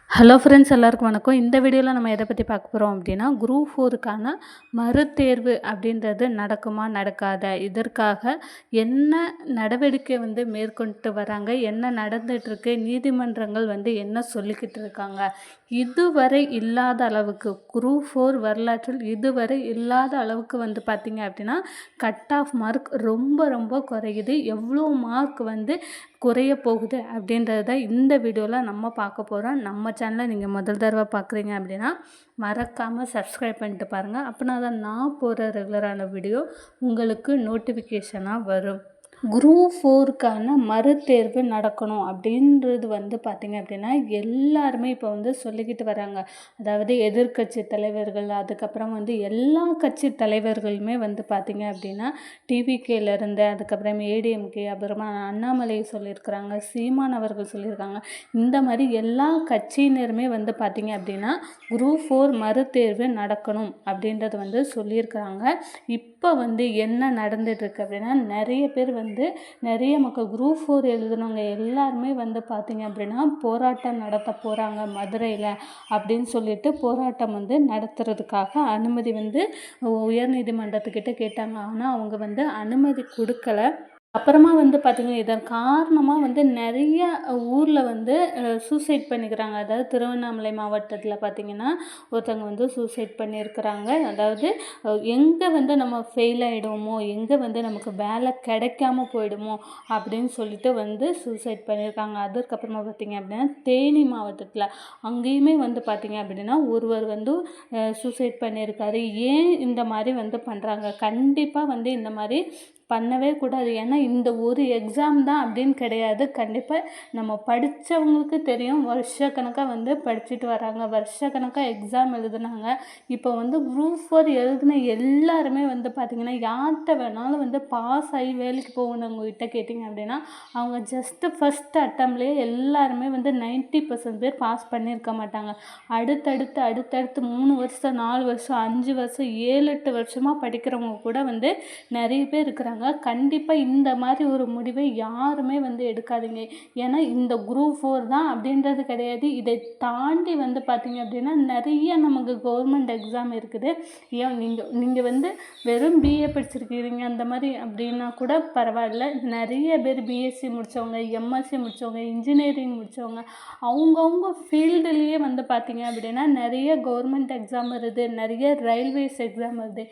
Hello friends, எல்லாருக்கும் வணக்கம். இந்த வீடியோவில் நம்ம எதை பற்றி பார்க்க போகிறோம் அப்படின்னா, குரூப் 4க்கான மறுதேர்வு அப்படின்றது நடக்குமா நடக்காதா, இதற்காக என்ன நடவடிக்கை மேற்கொண்டு வராங்க, என்ன நடந்துகிட்ருக்கு, நீதிமன்றங்கள் என்ன சொல்லிக்கிட்டு இருக்காங்க, இதுவரை இல்லாத அளவுக்கு குரூப் 4 வரலாற்றில் இதுவரை இல்லாத அளவுக்கு பார்த்திங்க அப்படின்னா கட் ஆஃப் மார்க் ரொம்ப ரொம்ப குறையுது. எவ்வளோ மார்க் குறைய போகுது அப்படின்றத இந்த வீடியோவில் நம்ம பார்க்க போகிறோம். நம்ம சேனலை நீங்கள் முதல் தடவை பார்க்குறீங்க அப்படின்னா மறக்காமல் சப்ஸ்கிரைப் பண்ணிட்டு பாருங்கள். அப்படின்னா தான் நான் போகிற ரெகுலரான வீடியோ உங்களுக்கு நோட்டிஃபிகேஷனாக வரும். குரூப் 4க்கான மறுதேர்வு நடக்கணும் அப்படின்றது பார்த்திங்க அப்படின்னா எல்லாருமே இப்போ சொல்லிக்கிட்டு வராங்க. அதாவது எதிர்கட்சி தலைவர்கள், அதுக்கப்புறம் எல்லா கட்சி தலைவர்களுமே பார்த்திங்க அப்படின்னா டிவிகேலேருந்து, அதுக்கப்புறம் ஏடிஎம்கே, அப்புறமா அண்ணாமலை சொல்லியிருக்கிறாங்க, சீமான் அவர்கள் சொல்லியிருக்காங்க. இந்த மாதிரி எல்லா கட்சியினருமே பார்த்திங்க அப்படின்னா குரூப் 4 மறுதேர்வு நடக்கணும் அப்படின்றது சொல்லியிருக்கிறாங்க. இப்போ என்ன நடந்துகிட்ருக்கு அப்படின்னா நிறைய பேர் நிறைய மக்கள் குரூப் 4 எழுதுனவங்க எல்லாருமே பார்த்திங்க அப்படின்னா போராட்டம் நடத்த போகிறாங்க மதுரையில் அப்படின்னு சொல்லிட்டு போராட்டம் நடத்துறதுக்காக அனுமதி உயர்நீதிமன்றத்துக்கிட்ட கேட்டாங்க. ஆனால் அவங்க அனுமதி கொடுக்கல. அப்புறமா பார்த்திங்கன்னா இதன் காரணமாக நிறைய ஊரில் சூசைட் பண்ணிக்கிறாங்க. அதாவது திருவண்ணாமலை மாவட்டத்தில் பார்த்திங்கன்னா ஒருத்தவங்க சூசைட் பண்ணியிருக்கிறாங்க. அதாவது எங்கே நம்ம ஃபெயில் ஆகிடுவோமோ, எங்கே நமக்கு வேலை கிடைக்காம போயிடுமோ அப்படின்னு சொல்லிட்டு சூசைட் பண்ணியிருக்காங்க. அதுக்கப்புறமா பார்த்திங்க அப்படின்னா தேனி மாவட்டத்தில் அங்கேயுமே பார்த்திங்க அப்படின்னா ஒருவர் சூசைட் பண்ணியிருக்காரு. ஏன் இந்த மாதிரி பண்ணுறாங்க? கண்டிப்பாக இந்த மாதிரி பண்ணவே கூடாது. ஏன்னா இந்த ஒரு எக்ஸாம் தான் அப்படின்னு கிடையாது. கண்டிப்பாக நம்ம படித்தவங்களுக்கு தெரியும். வருஷக்கணக்காக படிச்சுட்டு வராங்க, வருஷக்கணக்காக எக்ஸாம் எழுதுனாங்க. இப்போ குரூப் 4 எழுதின எல்லாருமே பார்த்திங்கன்னா யார்கிட்ட வேணாலும் பாஸ் ஆகி வேலைக்கு போகணுங்ககிட்ட கேட்டிங்க அப்படின்னா அவங்க ஜஸ்ட்டு ஃபஸ்ட் அட்டம்ப்ட்லேயே எல்லாருமே 90% பேர் பாஸ் பண்ணியிருக்க மாட்டாங்க. அடுத்தடுத்து 3 வருஷம், 4 வருஷம், 5 வருஷம், 7-8 வருஷமாக படிக்கிறவங்க கூட நிறைய பேர் இருக்கிறாங்க. கண்டிப்பாக இந்த மாதிரி ஒரு முடிவை யாருமே எடுக்காதீங்க. ஏன்னா இந்த குரூப் 4 தான் அப்படின்றது கிடையாது. இதை தாண்டி பார்த்திங்க அப்படின்னா நிறைய நமக்கு கவர்மெண்ட் எக்ஸாம் இருக்குது. ஏன் நீங்கள் வெறும் பிஏ படிச்சிருக்கிறீங்க அந்த மாதிரி அப்படின்னா கூட பரவாயில்ல. நிறைய பேர் பிஎஸ்சி முடித்தவங்க, எம்எஸ்சி முடித்தவங்க, இன்ஜினியரிங் முடித்தவங்க, அவங்கவுங்க ஃபீல்டுலேயே பார்த்திங்க அப்படின்னா நிறைய கவர்மெண்ட் எக்ஸாம் வருது, நிறைய ரயில்வேஸ் எக்ஸாம் வருது.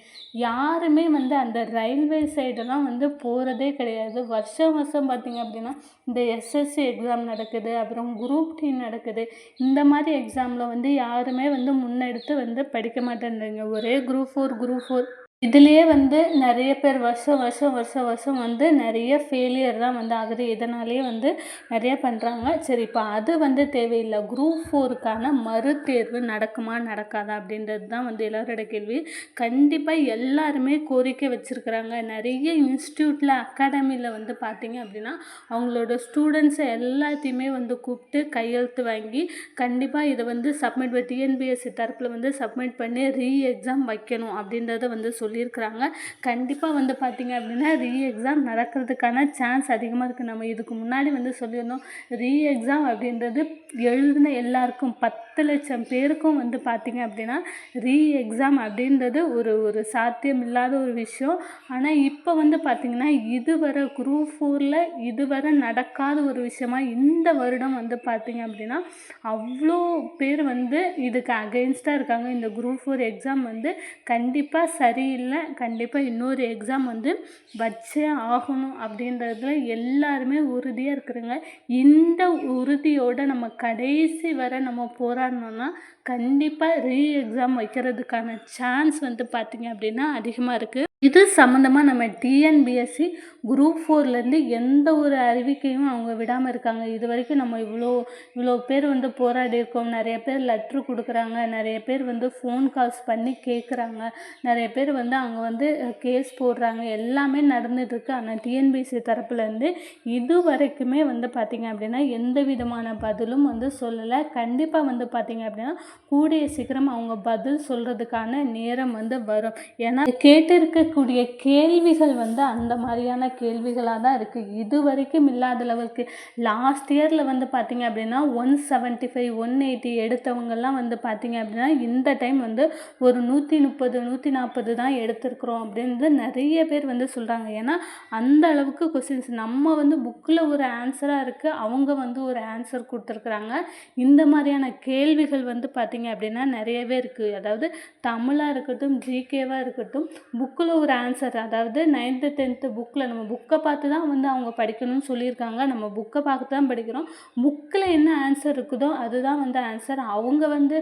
யாருமே அந்த ரயில்வே சைடெல்லாம் போகிறதே கிடையாது. வருஷம் பார்த்திங்க அப்படின்னா இந்த எஸ்எஸ்சி எக்ஸாம் நடக்குது, அப்புறம் குரூப் டி நடக்குது. இந்த மாதிரி எக்ஸாமில் யாருமே முன்னெடுத்து படிக்க மாட்டேன்றீங்க. ஒரே குரூப் 4 இதுலேயே நிறைய பேர் வருஷம் நிறைய ஃபெயிலியர் தான் ஆகுது. இதனாலேயே நிறைய பண்ணுறாங்க. சரி, இப்போ அது தேவையில்லை. குரூப் 4க்கான மறுதேர்வு நடக்குமா நடக்காதா அப்படின்றது தான் எல்லாரோட கேள்வி. கண்டிப்பாக எல்லாருமே கோரிக்கை வச்சுருக்கிறாங்க. நிறைய இன்ஸ்டியூட்டில், அகாடமியில் பார்த்திங்க அப்படின்னா அவங்களோட ஸ்டூடெண்ட்ஸை எல்லாத்தையுமே கூப்பிட்டு கையெழுத்து வாங்கி கண்டிப்பாக இதை சப்மிட் டிஎன்பிஎஸ்சி தரப்பில் சப்மிட் பண்ணி எக்ஸாம் வைக்கணும் அப்படின்றத சொல்லியிருக்கிறாங்க. கண்டிப்பாக பார்த்திங்க அப்படின்னா எக்ஸாம் நடக்கிறதுக்கான சான்ஸ் அதிகமாக இருக்குது. நம்ம இதுக்கு முன்னாடி சொல்லியிருந்தோம். எக்ஸாம் அப்படின்றது எழுதின எல்லாருக்கும் 10 லட்சம் பேருக்கும் பார்த்திங்க அப்படின்னா எக்ஸாம் அப்படின்றது ஒரு சாத்தியம் இல்லாத ஒரு விஷயம். ஆனால் இப்போ பார்த்திங்கன்னா இதுவரை குரூப் 4ல் இதுவரை நடக்காத ஒரு விஷயமா இந்த வருடம் பார்த்திங்க அப்படின்னா அவ்வளோ பேர் இதுக்கு அகெயின்ஸ்டாக இருக்காங்க. இந்த குரூப் 4 எக்ஸாம் கண்டிப்பாக சரியில்லை, கண்டிப்பாக இன்னொரு எக்ஸாம் வச்சே ஆகணும் அப்படின்றதுல எல்லாருமே உறுதியாக இருக்கிறாங்க. இந்த உறுதியோடு நம்ம கடைசி வரை நம்ம போராடணும்னா கண்டிப்பாக எக்ஸாம் வைக்கிறதுக்கான சான்ஸ் பார்த்திங்க அப்படின்னா அதிகமாக இருக்குது. இது சம்மந்தமாக நம்ம டிஎன்பிஎஸ்சி குரூப் 4லேருந்து எந்த ஒரு அறிவிக்கையும் அவங்க விடாமல் இருக்காங்க. இது வரைக்கும் நம்ம இவ்வளோ பேர் போராடி இருக்கோம், நிறைய பேர் லெட்ரு கொடுக்குறாங்க, நிறைய பேர் ஃபோன் கால்ஸ் பண்ணி கேட்குறாங்க, நிறைய பேர் அவங்க கேஸ் போடுறாங்க, எல்லாமே நடந்துகிட்ருக்கு. ஆனால் டிஎன்பிஎஸ்சி தரப்புலேருந்து இது வரைக்குமே பார்த்திங்க அப்படின்னா எந்த விதமான பதிலும் சொல்லலை. கண்டிப்பாக பார்த்திங்க அப்படின்னா கூடிய சீக்கிரம் அவங்க பதில் சொல்கிறதுக்கான நேரம் வரும். ஏன்னா கேட்டிருக்க கேட்கக்கூடிய கேள்விகள் வந்து அந்த மாதிரியான கேள்விகளாக தான் இருக்குது. இது வரைக்கும் இல்லாத அளவுக்கு லாஸ்ட் இயரில் வந்து பார்த்திங்க அப்படின்னா 175 180 எடுத்தவங்கெல்லாம் வந்து பார்த்திங்க அப்படின்னா இந்த டைம் வந்து ஒரு 130 140 தான் எடுத்திருக்கிறோம் அப்படின்னு நிறைய பேர் வந்து சொல்கிறாங்க. ஏன்னா அந்த அளவுக்கு கொஸ்டின்ஸ் நம்ம வந்து புக்கில் ஒரு ஆன்சராக இருக்குது, அவங்க வந்து ஒரு ஆன்சர் கொடுத்துருக்குறாங்க. இந்த மாதிரியான கேள்விகள் வந்து பார்த்திங்க அப்படின்னா நிறையவே இருக்குது. அதாவது தமிழாக இருக்கட்டும் ஜிகேவாக இருக்கட்டும் புக்கில் ஒரு ஆன்சர், அதாவது 9th 10th புக்கில் நம்ம புக்கை பார்த்து தான் வந்து அவங்க படிக்கணும்னு சொல்லியிருக்காங்க. நம்ம புக்கை பார்த்து தான் படிக்கிறோம். புக்கில் என்ன ஆன்சர் இருக்குதோ அதுதான் வந்து ஆன்சர். அவங்க வந்து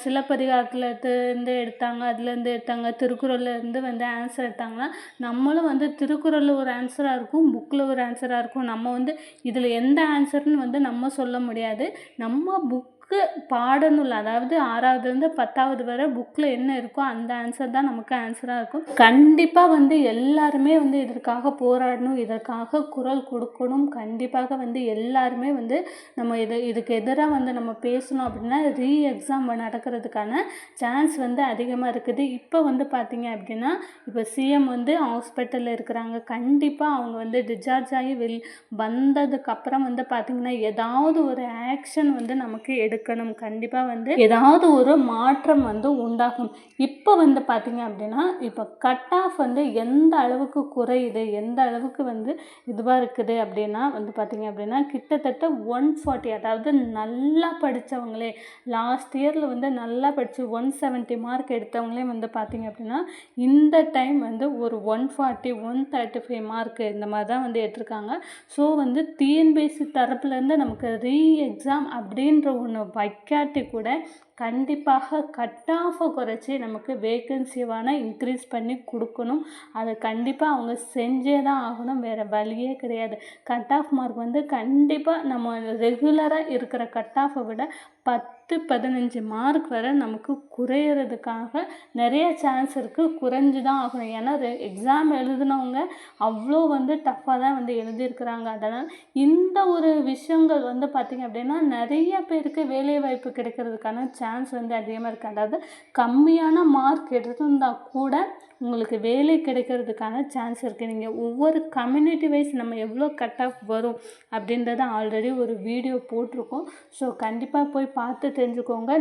சிலப்பதிகாரத்துலேருந்து எடுத்தாங்க, அதுலேருந்து எடுத்தாங்க, திருக்குறள்லேருந்து வந்து ஆன்சர் எடுத்தாங்கன்னா நம்மளும் வந்து திருக்குறளில் ஒரு ஆன்சராக இருக்கும், புக்கில் ஒரு ஆன்சராக இருக்கும். நம்ம வந்து இதில் எந்த ஆன்சர்னு வந்து நம்ம சொல்ல முடியாது. நம்ம புக்கு பாடநூல், அதாவது 6வதுலேருந்து 10வது வரை புக்கில் என்ன இருக்கோ அந்த ஆன்சர் தான் நமக்கு ஆன்சராக இருக்கும். கண்டிப்பாக வந்து எல்லாருமே வந்து இதற்காக போராடணும், இதற்காக குரல் கொடுக்கணும். கண்டிப்பாக வந்து எல்லாருமே வந்து நம்ம இதுக்கு எதிராக வந்து நம்ம பேசணும். அப்படின்னா எக்ஸாம் நடக்கிறதுக்கான சான்ஸ் வந்து அதிகமாக இருக்குது. இப்போ வந்து பார்த்திங்க அப்படின்னா இப்போ சிஎம் வந்து ஹாஸ்பிட்டலில் இருக்கிறாங்க. கண்டிப்பாக அவங்க வந்து டிஸ்சார்ஜ் ஆகி வந்ததுக்கப்புறம் வந்து பார்த்திங்கன்னா ஏதாவது ஒரு ஆக்ஷன் வந்து நமக்கு எடுக்கணும். கண்டிப்பாக வந்து ஏதாவது ஒரு மாற்றம் வந்து உண்டாகும். இப்போ வந்து பார்த்திங்க அப்படின்னா இப்போ கட் ஆஃப் வந்து எந்த அளவுக்கு குறையுது, எந்த அளவுக்கு வந்து இதுவாக இருக்குது அப்படின்னா வந்து பார்த்திங்க அப்படின்னா கிட்டத்தட்ட 140, அதாவது நல்லா படித்தவங்களே லாஸ்ட் இயரில் வந்து நல்லா படித்து 170 மார்க் எடுத்தவங்களே வந்து பார்த்திங்க அப்படின்னா இந்த டைம் வந்து ஒரு 140 135 மார்க் இந்த மாதிரி தான் வந்து எடுத்திருக்காங்க. ஸோ வந்து டிஎன்பிஎஸ்சி தரப்புலேருந்து நமக்கு எக்ஸாம் அப்படின்ற ஒன்று வைக்காட்டி கூட கண்டிப்பாக கட் ஆஃபை குறைச்சி நமக்கு வேக்கன்சிவான இன்க்ரீஸ் பண்ணி கொடுக்கணும். அதை கண்டிப்பாக அவங்க செஞ்சே தான் ஆகணும், வேறு வழியே கிடையாது. கட் ஆஃப் மார்க் வந்து கண்டிப்பாக நம்ம ரெகுலராக இருக்கிற கட் ஆஃபை விட 10-15 மார்க் வரை நமக்கு குறையிறதுக்காக நிறைய சான்ஸ் இருக்குது. குறைஞ்சி தான் ஆகணும். ஏன்னா எக்ஸாம் எழுதினவங்க அவ்வளோ வந்து டஃப்பாக தான் வந்து எழுதியிருக்கிறாங்க. அதனால் இந்த ஒரு விஷயங்கள் வந்து பார்த்திங்க அப்படின்னா நிறைய பேருக்கு வேலைவாய்ப்பு கிடைக்கிறதுக்கான சான்ஸ் வந்து அதிகமாக இருக்குது. அதாவது கம்மியான மார்க் எடுத்திருந்தால் கூட உங்களுக்கு வேலை கிடைக்கிறதுக்கான சான்ஸ் இருக்குது. நீங்கள் ஒவ்வொரு கம்யூனிட்டி வைஸ் நம்ம எவ்வளோ கட் ஆஃப் வரும் அப்படின்றத ஆல்ரெடி ஒரு வீடியோ போட்டிருக்கோம். ஸோ கண்டிப்பாக போய் பார்த்து தெரிஞ்சுக்கோங்க.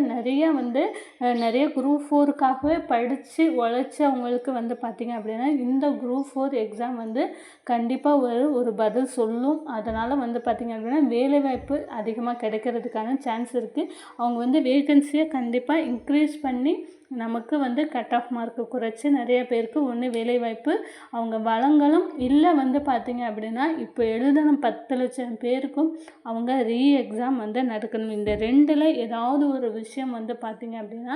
நிறைய குரூப் 4க்காகவே படித்து உழைச்சவங்களுக்கு வந்து பார்த்திங்க அப்படின்னா இந்த குரூப் 4 எக்ஸாம் வந்து கண்டிப்பாக ஒரு பதில் சொல்லும். அதனால் வந்து பார்த்திங்க அப்படின்னா வேலைவாய்ப்பு அதிகமாக கிடைக்கிறதுக்கான சான்ஸ் இருக்குது. அவங்க வந்து வேகன்சியை கண்டிப்பாக இன்க்ரீஸ் பண்ணி நமக்கு வந்து கட் ஆஃப் மார்க்கு குறைச்சி நிறைய பேருக்கு ஒன்று வேலைவாய்ப்பு அவங்க வழங்கலும். இல்லை வந்து பார்த்திங்க அப்படின்னா இப்போ எழுதின 10 லட்சம் பேருக்கும் அவங்க எக்ஸாம் வந்து நடக்கணும். இந்த ரெண்டில் ஏதாவது ஒரு விஷயம் வந்து பார்த்திங்க அப்படின்னா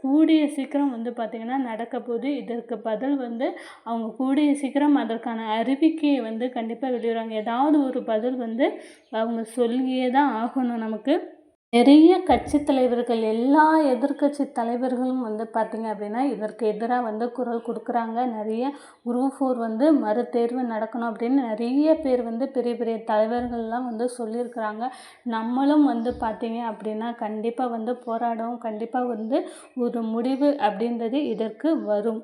கூடிய சீக்கிரம் வந்து பார்த்திங்கன்னா நடக்க போது. இதற்கு பதில் வந்து அவங்க கூடிய சீக்கிரம் அதற்கான அறிவிக்கையை வந்து கண்டிப்பாக வெளியிடுவாங்க. ஏதாவது ஒரு பதில் வந்து அவங்க சொல்லியே தான் ஆகணும். நமக்கு நிறைய கட்சி தலைவர்கள், எல்லா எதிர்கட்சி தலைவர்களும் வந்து பார்த்திங்க அப்படின்னா இதற்கு எதிராக வந்து குரல் கொடுக்குறாங்க. நிறைய குரூப் 4 வந்து மறுதேர்வு நடக்கணும் அப்படின்னு நிறைய பேர் வந்து பெரிய பெரிய தலைவர்கள்லாம் வந்து சொல்லியிருக்கிறாங்க. நம்மளும் வந்து பார்த்திங்க அப்படின்னா கண்டிப்பாக வந்து போராடுவோம். கண்டிப்பாக வந்து ஒரு முடிவு அப்படின்றது இதற்கு வரும்.